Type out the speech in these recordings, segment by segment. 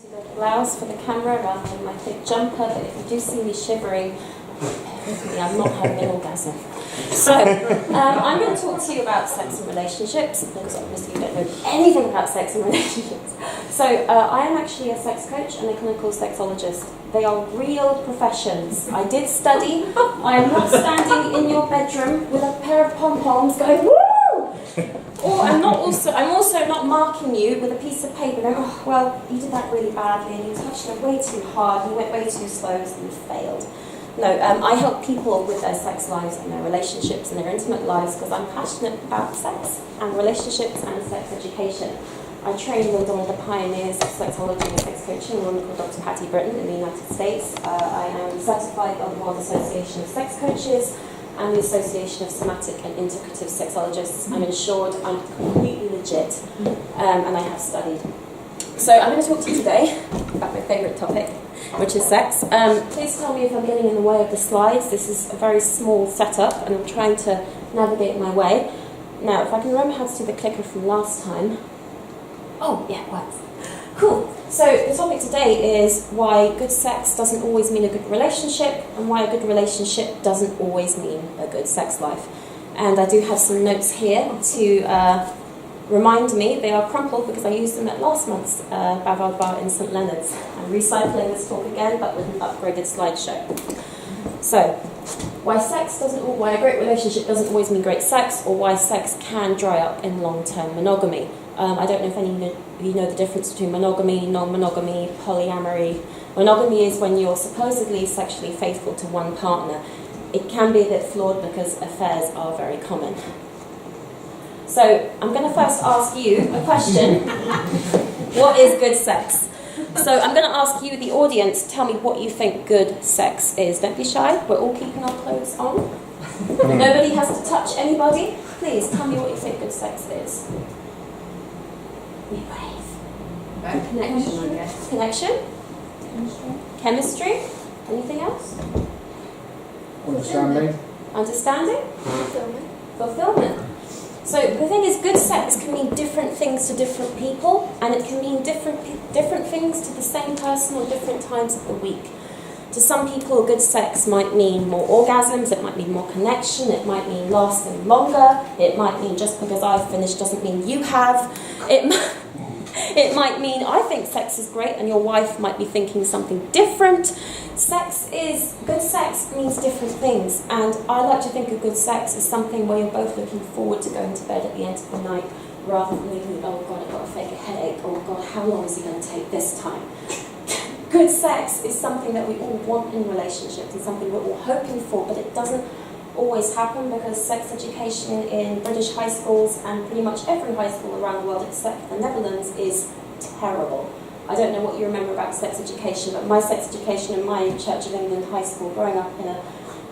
The blouse for the camera rather than my thick jumper, but if you do see me shivering, I'm not having an orgasm. So, I'm going to talk to you about sex and relationships, because obviously you don't know anything about sex and relationships. So, I am actually a sex coach and a clinical sexologist. They are real professions. I did study. I am not standing in your bedroom with a pair of pom-poms going, woo! Or I'm also not marking you with a piece of paper going, oh, well, you did that really badly and you touched it way too hard, you went way too slow, so you failed. No, I help people with their sex lives and their relationships and their intimate lives because I'm passionate about sex and relationships and sex education. I trained under one of the pioneers of sexology and sex coaching, a woman called Dr. Patty Britton in the United States. I am certified by the World Association of Sex Coaches and the Association of Somatic and Integrative Sexologists. I'm insured, I'm completely legit, and I have studied. So I'm going to talk to you today about my favourite topic, which is sex. Please tell me if I'm getting in the way of the slides. This is a very small setup, and I'm trying to navigate my way. Now, if I can remember how to do the clicker from last time. Oh, yeah, it works. Cool. So the topic today is why good sex doesn't always mean a good relationship, and why a good relationship doesn't always mean a good sex life. And I do have some notes here to remind me. They are crumpled because I used them at last month's Bavard bar in St Leonard's. I'm recycling this talk again, but with an upgraded slideshow. So, why a great relationship doesn't always mean great sex, or why sex can dry up in long-term monogamy. I don't know if any of you know the difference between monogamy, non-monogamy, polyamory. Monogamy is when you're supposedly sexually faithful to one partner. It can be a bit flawed because affairs are very common. So I'm going to first ask you a question. What is good sex? So I'm going to ask you, the audience, tell me what you think good sex is. Don't be shy. We're all keeping our clothes on. Nobody has to touch anybody. Please tell me what you think good sex is. Be brave. Connection, I guess. Connection? Chemistry? Anything else? Understanding? Fulfillment. So the thing is, good sex can mean different things to different people, and it can mean different things to the same person or different times of the week. To some people, good sex might mean more orgasms, it might mean more connection, it might mean lasting longer, it might mean just because I've finished doesn't mean you have. It might mean I think sex is great and your wife might be thinking something different. Good sex means different things, and I like to think of good sex as something where you're both looking forward to going to bed at the end of the night, rather than thinking, oh God, I've got to fake a headache, oh God, how long is he going to take this time? Good sex is something that we all want in relationships and something we're all hoping for, but it doesn't always happen because sex education in British high schools and pretty much every high school around the world except the Netherlands is terrible. I don't know what you remember about sex education, but my sex education in my Church of England high school, growing up in a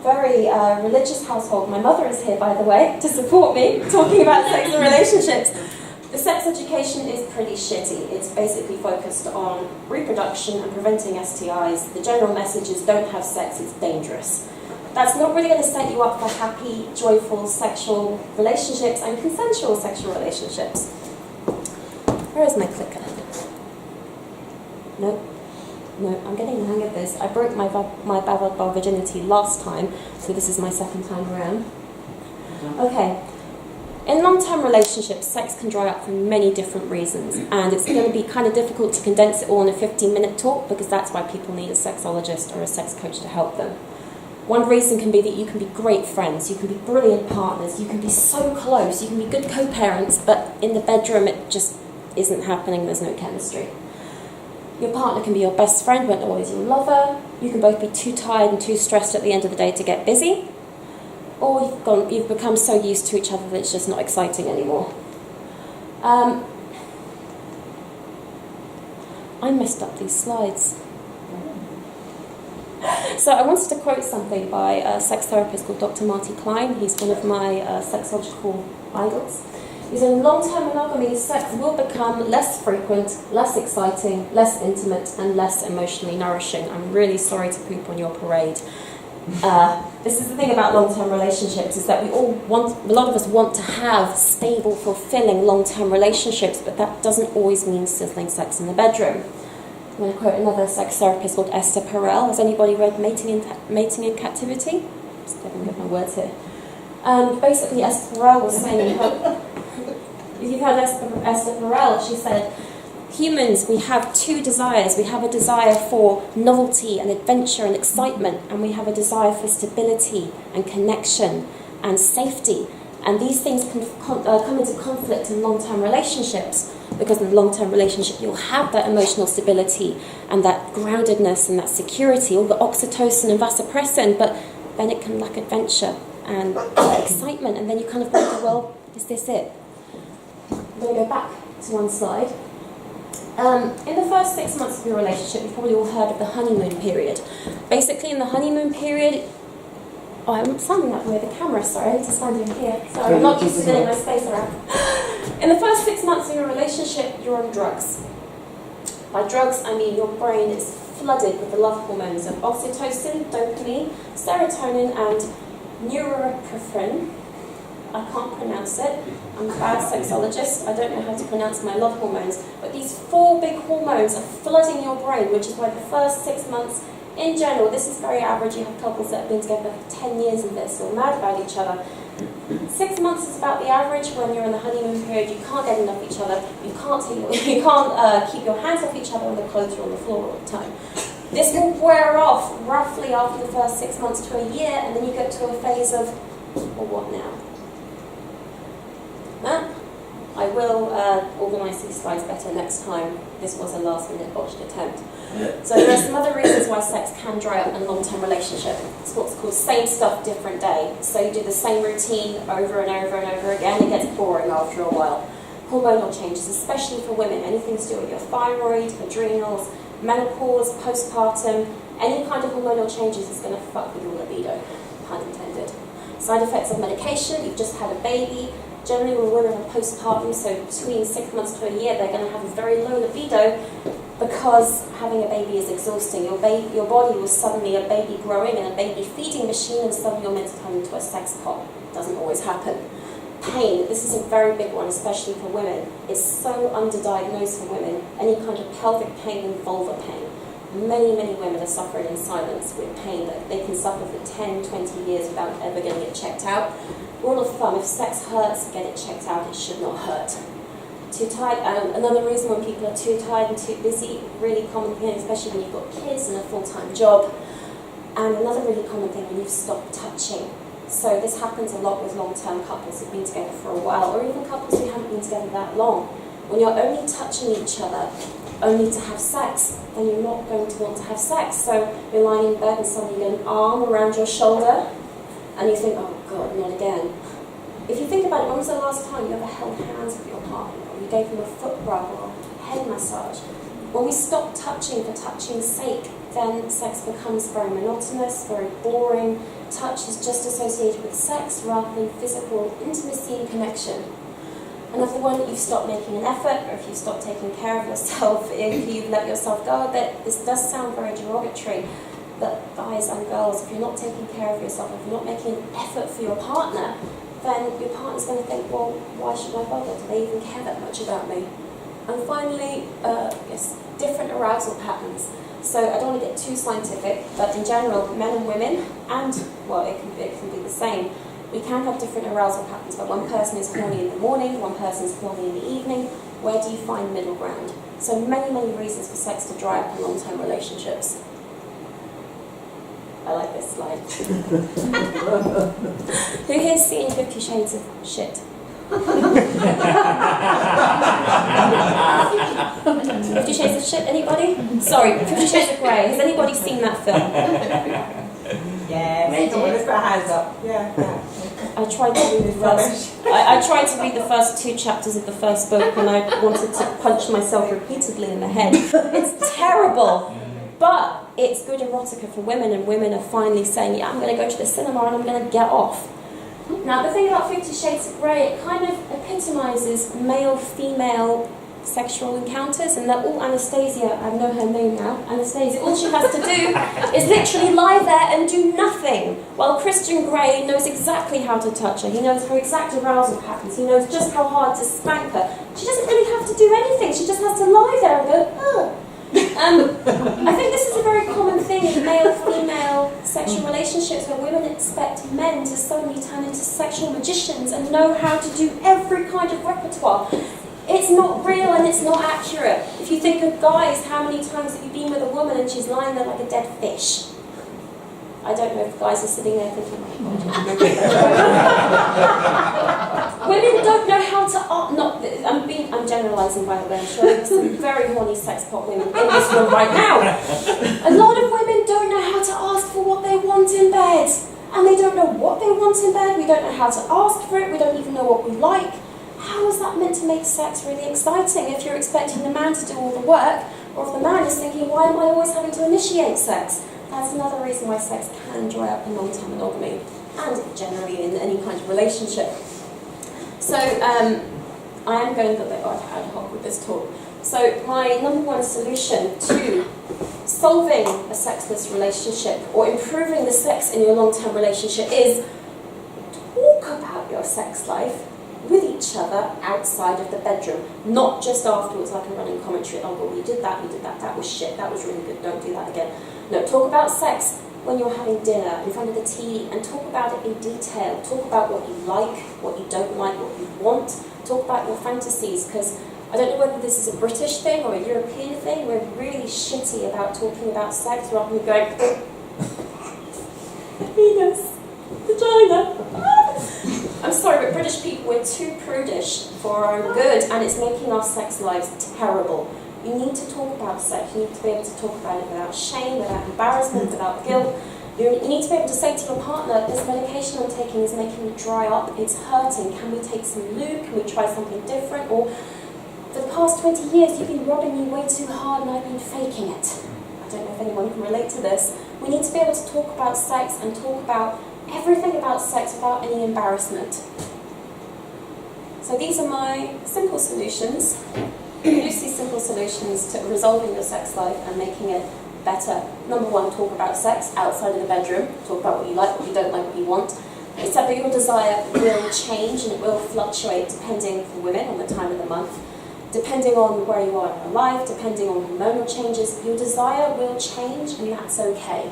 very religious household, my mother is here, by the way, to support me, talking about sex and relationships. The sex education is pretty shitty. It's basically focused on reproduction and preventing STIs. The general message is don't have sex, it's dangerous. That's not really going to set you up for happy, joyful sexual relationships and consensual sexual relationships. Where is my clicker? No, I'm getting the hang of this. I broke my Bavard bar virginity last time, so this is my second time around. Okay. In long-term relationships, sex can dry up for many different reasons, and it's going to be kind of difficult to condense it all in a 15-minute talk because that's why people need a sexologist or a sex coach to help them. One reason can be that you can be great friends, you can be brilliant partners, you can be so close, you can be good co-parents, but in the bedroom it just isn't happening, there's no chemistry. Your partner can be your best friend, but not always your lover. You can both be too tired and too stressed at the end of the day to get busy. Or you've become so used to each other that it's just not exciting anymore. I messed up these slides. So I wanted to quote something by a sex therapist called Dr. Marty Klein. He's one of my sexological idols. He said, in long-term monogamy, sex will become less frequent, less exciting, less intimate, and less emotionally nourishing. I'm really sorry to poop on your parade. This is the thing about long-term relationships, is that a lot of us want to have stable, fulfilling long-term relationships, but that doesn't always mean sizzling sex in the bedroom. I'm going to quote another sex therapist called Esther Perel. Has anybody read Mating in Captivity? Just going to get my words here. Basically, Esther Perel was saying, if you've heard Esther Perel, she said, humans, we have two desires. We have a desire for novelty and adventure and excitement, and we have a desire for stability and connection and safety. And these things can come into conflict in long-term relationships, because in a long-term relationship you'll have that emotional stability and that groundedness and that security, all the oxytocin and vasopressin, but then it can lack adventure and excitement, and then you kind of wonder, well, is this it? I'm going to go back to one slide. In the first 6 months of your relationship, you've probably all heard of the honeymoon period. Basically, in the honeymoon period, I'm standing that way with the camera, sorry, I need to stand in here. Sorry, I'm not used to getting my space around. In the first 6 months of your relationship, you're on drugs. By drugs, I mean your brain is flooded with the love hormones of oxytocin, dopamine, serotonin, and neuroepinephrine. I can't pronounce it. I'm a bad sexologist. I don't know how to pronounce my love hormones. But these 4 big hormones are flooding your brain, which is why the first 6 months, in general, this is very average. You have couples that have been together for 10 years and they're still mad about each other. 6 months is about the average when you're in the honeymoon period. You can't get enough of each other. You can't keep your hands off each other when the clothes are on the floor all the time. This will wear off roughly after the first 6 months to a year, and then you get to a phase of, well, what now? I will organise these slides better next time. This was a last-minute botched attempt. So there are some other reasons why sex can dry up in a long-term relationship. It's what's called same stuff, different day. So you do the same routine over and over and over again. It gets boring after a while. Hormonal changes, especially for women, anything to do with your thyroid, adrenals, menopause, postpartum, any kind of hormonal changes is going to fuck with your libido, pun intended. Side effects of medication, you've just had a baby. Generally when women are postpartum, so between 6 months to a year, they're going to have a very low libido because having a baby is exhausting. Your body was suddenly a baby growing and a baby feeding machine, and suddenly you're meant to turn into a sex pot. Doesn't always happen. Pain, this is a very big one, especially for women. It's so underdiagnosed for women. Any kind of pelvic pain and vulvar pain. Many, many women are suffering in silence with pain that they can suffer for 10, 20 years without ever getting it checked out. Rule of thumb, if sex hurts, get it checked out. It should not hurt. Too tired. Another reason when people are too tired and too busy, really common thing, especially when you've got kids and a full-time job. And another really common thing, when you've stopped touching. So this happens a lot with long-term couples who've been together for a while, or even couples who haven't been together that long. When you're only touching each other, only to have sex, then you're not going to want to have sex. So you're lying in bed and suddenly you get an arm around your shoulder, and you think, oh God, not again. If you think about it, when was the last time you ever held hands with your partner, or you gave them a foot rub or a head massage? When we stop touching for touching's sake, then sex becomes very monotonous, very boring. Touch is just associated with sex rather than physical intimacy and connection. Another one, you've stopped making an effort, or if you've stopped taking care of yourself, if you've let yourself go a bit. This does sound very derogatory, but guys and girls, if you're not taking care of yourself, if you're not making an effort for your partner, then your partner's going to think, well, why should I bother? Do they even care that much about me? And finally, yes, different arousal patterns. So I don't want to get too scientific, but in general, men and women, and, well, it can be the same, we can have different arousal patterns, but one person is horny in the morning, one person is horny in the evening. Where do you find middle ground? So many, many reasons for sex to dry up in long-term relationships. I like this slide. Who here's seen 50 Shades of Shit? 50 Shades of Shit, anybody? Sorry, 50 Shades of Grey. Has anybody seen that film? Yes. Let's put our hands up. Yeah. I tried to read the first. I tried to read the first 2 chapters of the first book, and I wanted to punch myself repeatedly in the head. It's terrible, but it's good erotica for women, and women are finally saying, "Yeah, I'm going to go to the cinema and I'm going to get off." Now, the thing about 50 Shades of Grey, it kind of epitomises male-female sexual encounters, and they're all Anastasia. I know her name now, Anastasia. All she has to do is literally lie there and do nothing, while Christian Grey knows exactly how to touch her. He knows her exact arousal patterns. He knows just how hard to spank her. She doesn't really have to do anything. She just has to lie there and go, ugh. expect men to suddenly turn into sexual magicians and know how to do every kind of repertoire. It's not real and it's not accurate. If you think of guys, how many times have you been with a woman and she's lying there like a dead fish? I don't know if guys are sitting there thinking, women don't know how to I'm generalising, by the way. I'm sure there's some very horny sex pot women in this room right now. A lot of women don't know how to ask for what they want in bed. And they don't know what they want in bed. We don't know how to ask for it. We don't even know what we like. How is that meant to make sex really exciting if you're expecting the man to do all the work, or if the man is thinking, why am I always having to initiate sex? That's another reason why sex can dry up in long-term monogamy, and generally in any kind of relationship. So, I am going a little bit ad hoc with this talk. So, my number one solution to solving a sexless relationship, or improving the sex in your long-term relationship, is talk about your sex life with each other outside of the bedroom, not just afterwards like a running commentary, oh well, you did that, that was shit, that was really good, don't do that again. No, talk about sex when you're having dinner, in front of the TV, and talk about it in detail. Talk about what you like, what you don't like, what you want. Talk about your fantasies, because I don't know whether this is a British thing or a European thing. We're really shitty about talking about sex rather than going, penis, vagina. I'm sorry, but British people, we're too prudish for our own good, and it's making our sex lives terrible. You need to talk about sex. You need to be able to talk about it without shame, without embarrassment, without guilt. You need to be able to say to your partner, this medication I'm taking is making me dry up, it's hurting, can we take some lube, can we try something different? Or, for the past 20 years, you've been rubbing me way too hard and I've been faking it. I don't know if anyone can relate to this. We need to be able to talk about sex and talk about everything about sex without any embarrassment. So these are my simple solutions. Loosely simple solutions to resolving your sex life and making it better. Number one, talk about sex outside of the bedroom. Talk about what you like, what you don't like, what you want. Except that your desire will change and it will fluctuate depending, for women, on the time of the month. Depending on where you are in your life, depending on hormonal changes, your desire will change, and that's okay.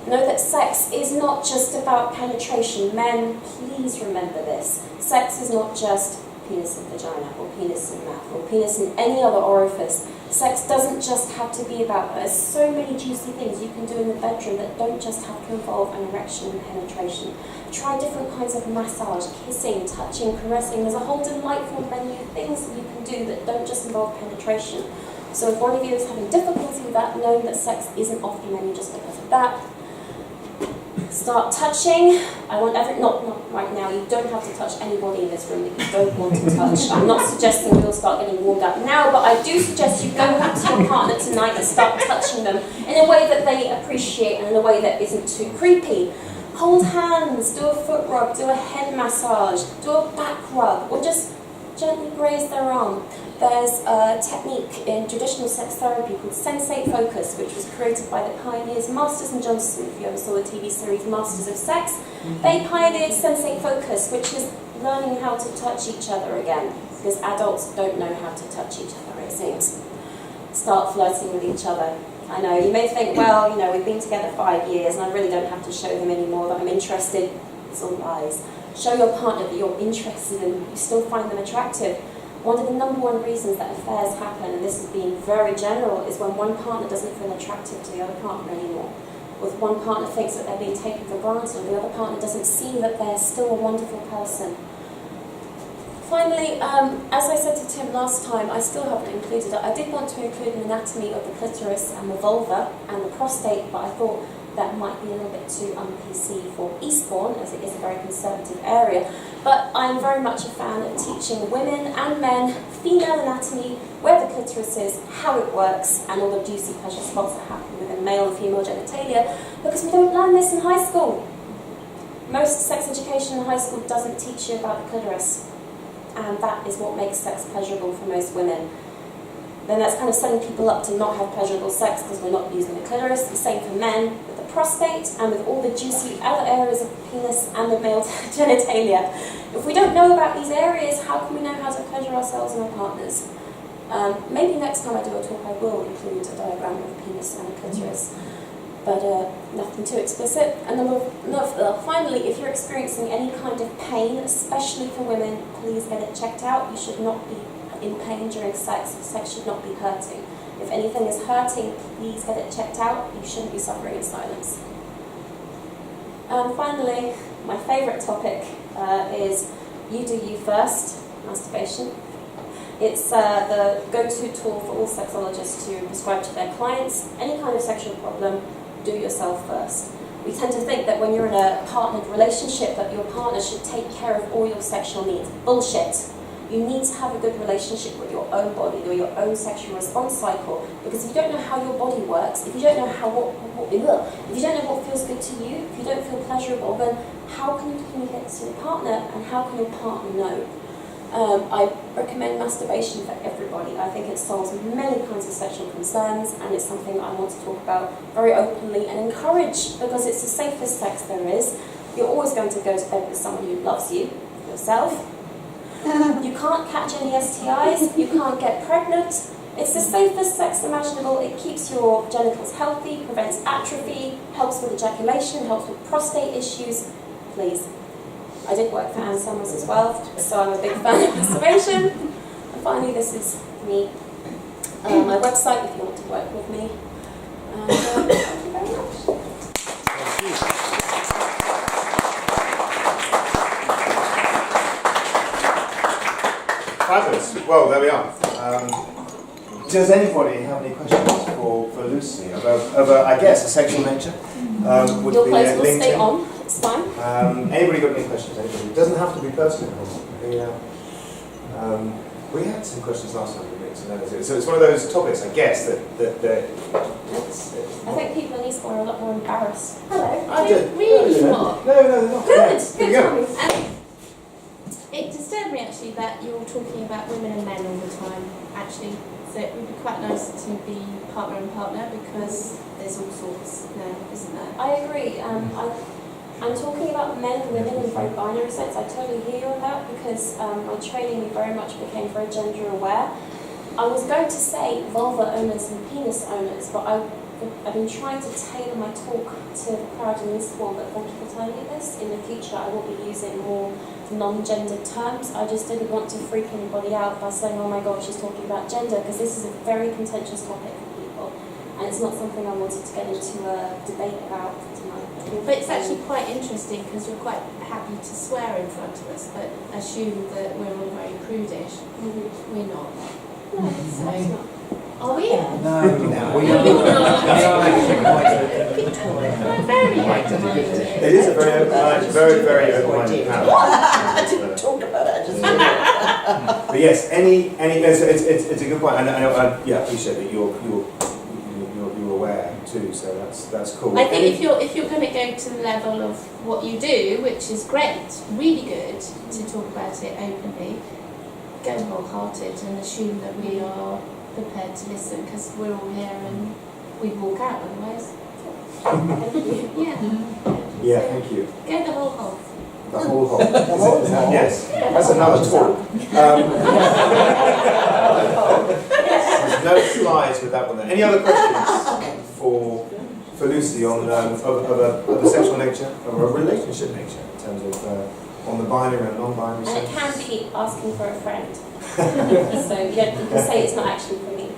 Know that sex is not just about penetration. Men, please remember this. Sex is not just penis and vagina, or penis and mouth, or penis and any other orifice. Sex doesn't just have to be about, there's so many juicy things you can do in the bedroom that don't just have to involve an erection and penetration. Try different kinds of massage, kissing, touching, caressing. There's a whole delightful menu of things that you can do that don't just involve penetration. So if one of you is having difficulty with that, know that sex isn't off the menu just because of that. Start touching. I want not right now, you don't have to touch anybody in this room that you don't want to touch. I'm not suggesting you'll start getting warmed up now, but I do suggest you go back to your partner tonight and start touching them in a way that they appreciate and in a way that isn't too creepy. Hold hands, do a foot rub, do a head massage, do a back rub, or just gently graze their arm. There's a technique in traditional sex therapy called sensate focus, which was created by the pioneers Masters and Johnson. If you ever saw the TV series Masters of Sex, they pioneered sensate focus, which is learning how to touch each other again, because adults don't know how to touch each other, it seems. Start flirting with each other. I know, you may think, well, you know, we've been together 5 years and I really don't have to show him anymore that I'm interested. It's all lies. Show your partner that you're interested and you still find them attractive. One of the number one reasons that affairs happen, and this is being very general, is when one partner doesn't feel attractive to the other partner anymore. Or if one partner thinks that they're being taken for granted, or the other partner doesn't see that they're still a wonderful person. Finally, as I said to Tim last time, I still haven't included it. I did want to include an anatomy of the clitoris and the vulva and the prostate, but I thought that might be a little bit too un-PC for Eastbourne, as it is a very conservative area. But I'm very much a fan of teaching women and men female anatomy, where the clitoris is, how it works, and all the juicy pleasure spots that happen within male and female genitalia, because we don't learn this in high school. Most sex education in high school doesn't teach you about the clitoris, and that is what makes sex pleasurable for most women. Then that's kind of setting people up to not have pleasurable sex because we're not using the clitoris. The same for men with the prostate and with all the juicy other areas of the penis and the male genitalia. If we don't know about these areas, how can we know how to pleasure ourselves and our partners? Maybe next time I do a talk I will include a diagram of the penis and the clitoris. but nothing too explicit. And finally, if you're experiencing any kind of pain, especially for women, please get it checked out. You should not be in pain during sex. Sex should not be hurting. If anything is hurting, please get it checked out. You shouldn't be suffering in silence. Finally, my favourite topic is you do you first, masturbation. It's the go-to tool for all sexologists to prescribe to their clients. Any kind of sexual problem, do yourself first. We tend to think that when you're in a partnered relationship that your partner should take care of all your sexual needs. Bullshit. You need to have a good relationship with your own body or your own sexual response cycle, because if you don't know how your body works, if you don't know if you don't know what feels good to you, if you don't feel pleasurable, then how can you communicate to your partner, and how can your partner know? I recommend masturbation for everybody. I think it solves many kinds of sexual concerns, and it's something I want to talk about very openly and encourage, because it's the safest sex there is. You're always going to go to bed with someone who loves you, yourself. You can't catch any STIs, you can't get pregnant. It's the safest sex imaginable. It keeps your genitals healthy, prevents atrophy, helps with ejaculation, helps with prostate issues. Please. I did work for Anne Summers as well, so I'm a big fan of masturbation. And finally, this is me. My website if you want to work with me. Thank you very much. Fabulous. Well, there we are. Does anybody have any questions for Lucy of I guess, a sexual nature? Would Your be place will LinkedIn. stay on. It's fine. Anybody got any questions? Anybody? It doesn't have to be personal. We had some questions last time. So it's one of those topics, I guess, that I think people in Eastbourne are a lot more embarrassed. Hello. did. Really not? No, they're not. Good. Here we go. It disturbed me actually that you're talking about women and men all the time. Actually, so it would be quite nice to be partner and partner, because there's all sorts now, isn't there? I agree. I'm talking about men and women in a very binary sense. I totally hear you on that, because my training very much became very gender aware. I was going to say vulva owners and penis owners, but I've been trying to tailor my talk to the crowd in Eastbourne, but thank you for telling me this. In the future, I will be using more non-gendered terms. I just didn't want to freak anybody out by saying, oh my god, she's talking about gender, because this is a very contentious topic for people, and it's not something I wanted to get into a debate about tonight. But it's actually quite interesting, because you're quite happy to swear in front of us, but assume that we're all very prudish. We're not. No, it's not. Are we? No, we We're very open-minded. It is a very open-minded, very open-minded panel. I didn't talk about it, I just But yes, it's a good point, and I appreciate that you're aware too. So that's cool. I think if you're going to go to the level of what you do, which is great, really good to talk about it openly, go wholehearted and assume that we are prepared to listen, because we're all here and we'd walk out otherwise. Yeah, thank you. Go the whole hog. The whole hog. Yes, that's another talk. There's no slides with that one. Any other questions for Lucy on of a sexual nature, of a relationship nature, in terms of on the binary and non-binary And sense? it can be asking for a friend. So you can say it's not actually for me.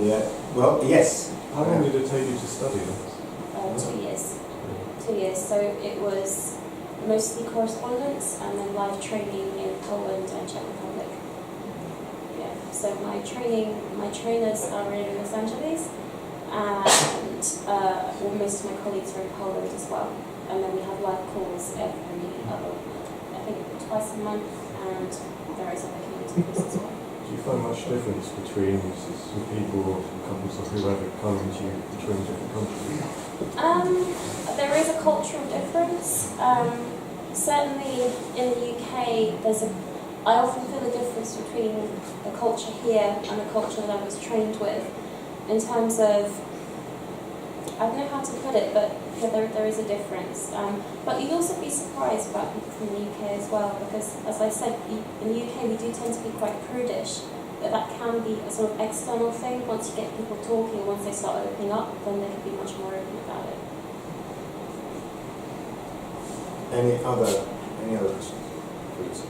Yeah. Well, yes. How long did it take you to study that? 2 years. 2 years. So it was mostly correspondence and then live training in Poland and Czech Republic. Yeah. So my trainers are in Los Angeles, and most of my colleagues are in Poland as well. And then we have live calls I think twice a month, and various other communities as well. Do you find much difference between some people or some couples or whoever coming to you between different countries? There is a cultural difference. Certainly in the UK, I often feel a difference between the culture here and the culture that I was trained with, in terms of, I don't know how to put it, but yeah, there is a difference. But you'd also be surprised about people from the UK as well, because as I said, in the UK we do tend to be quite prudish. but that can be a sort of external thing. Once you get people talking, once they start opening up, then they can be much more open about it. Any other questions, please?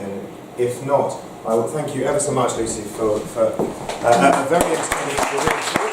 And if not, I will thank you ever so much, Lucy, for a very extended